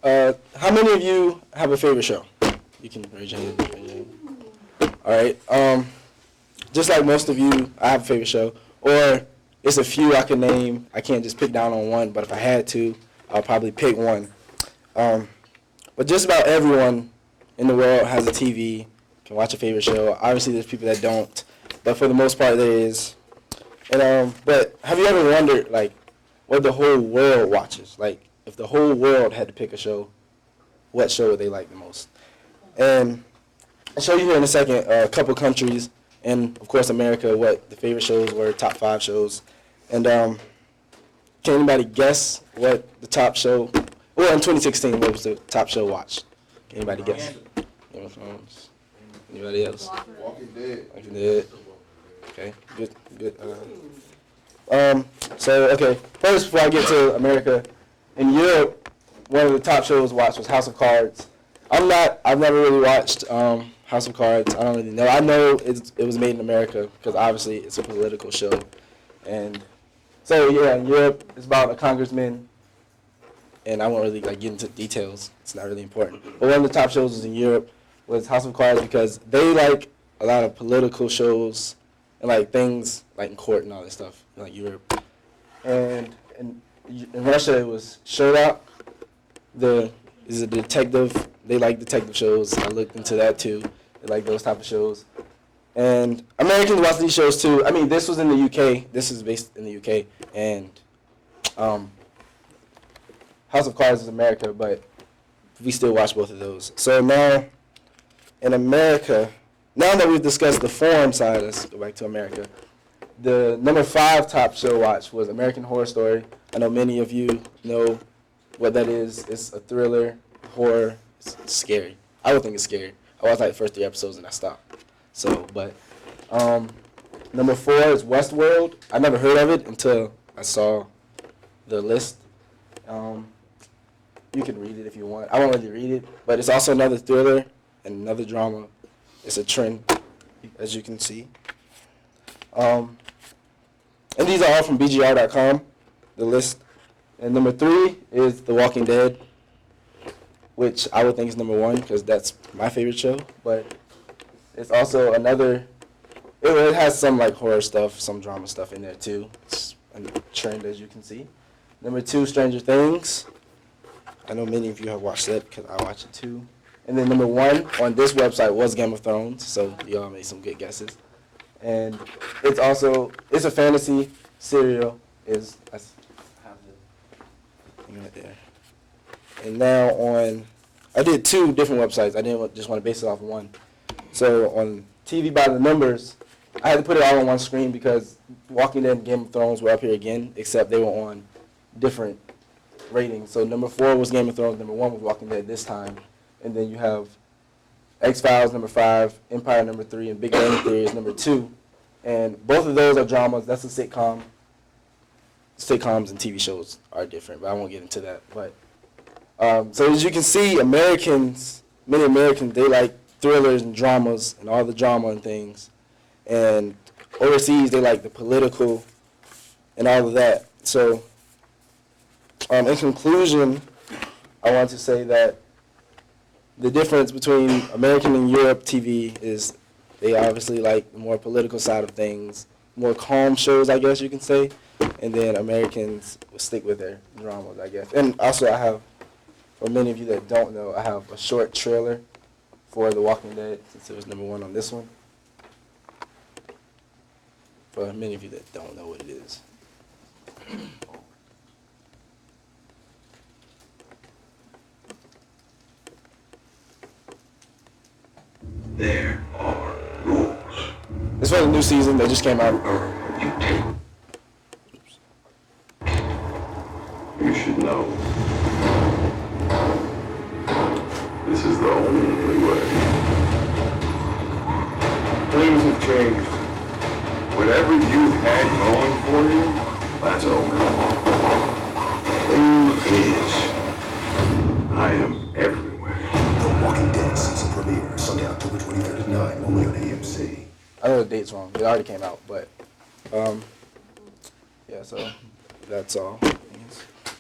How many of you have a favorite show? You can raise your hand. All right. Just like most of you, I have a favorite show, or it's a few I can name. I can't just pick down on one, but if I had to, I'll probably pick one. But just about everyone in the world has a TV, can watch a favorite show. Obviously, there's people that don't, but for the most part, there is. And but have you ever wondered like what the whole world watches? Like if the whole world had to pick a show, what show would they like the most? And I'll show you here in a second a couple countries and of course America what the favorite shows were, top 5 shows. And can anybody guess what the top show? Well, in 2016, what was the top show watched? Can anybody guess? Game of Thrones. Anybody else? Walking Dead. Walking Dead. Okay, good. So okay, first before I get to America, in Europe, one of the top shows watched was House of Cards. I've never really watched House of Cards. I don't really know. I know it was made in America because obviously it's a political show, and so yeah, in Europe it's about a congressman, and I won't really like get into details. It's not really important. But one of the top shows was in Europe was House of Cards because they like a lot of political shows and like things like in court and all that stuff in like Europe. And in Russia it was Sherlock. Is a detective. They like detective shows. I looked into that too. They like those type of shows. And Americans watch these shows too. I mean, this was in the UK. This is based in the UK. And House of Cards is America, but we still watch both of those. So now, in America, now that we've discussed the foreign side, let's go back to America. The number 5 top show watch was American Horror Story. I know many of you know what that is. It's a thriller, horror. It's scary. I would think it's scary. I watched like the first 3 episodes and I stopped. So, but number 4 is Westworld. I never heard of it until I saw the list. You can read it if you want. I won't really read it, but it's also another thriller and another drama. It's a trend, as you can see. And these are all from BGR.com, the list. And number 3 is The Walking Dead, which I would think is number 1 because that's my favorite show. But it's also another, it has some like horror stuff, some drama stuff in there too. It's a trend, as you can see. Number 2, Stranger Things. I know many of you have watched that because I watch it too. And then number 1 on this website was Game of Thrones, so y'all made some good guesses. And it's a fantasy serial. I have the thing right there. And now I did 2 different websites. I didn't just want to base it off of one. So on TV by the numbers, I had to put it all on one screen because Walking Dead and Game of Thrones were up here again, except they were on different ratings. So number 4 was Game of Thrones, number 1 was Walking Dead this time. And then you have X-Files number 5, Empire number 3, and Big Bang Theory is number 2. And both of those are dramas. That's a sitcom. Sitcoms and TV shows are different, but I won't get into that. But so as you can see, many Americans, they like thrillers and dramas and all the drama and things. And overseas, they like the political and all of that. So in conclusion, I want to say that the difference between American and Europe TV is they obviously like the more political side of things, more calm shows, I guess you can say. And then Americans will stick with their dramas, I guess. And also I have, for many of you that don't know, I have a short trailer for The Walking Dead, since it was number 1 on this one. For many of you that don't know what it is. There are rules. It's for the new season that just came out. You take. You should know. This is the only way. Things have changed. Whatever you've had going for you, that's over. Thing is, I am everywhere. The Walking Dead season premiere, Sunday, October 23rd at 9, only on AMC. I know the date's wrong. It already came out, but yeah, so that's all.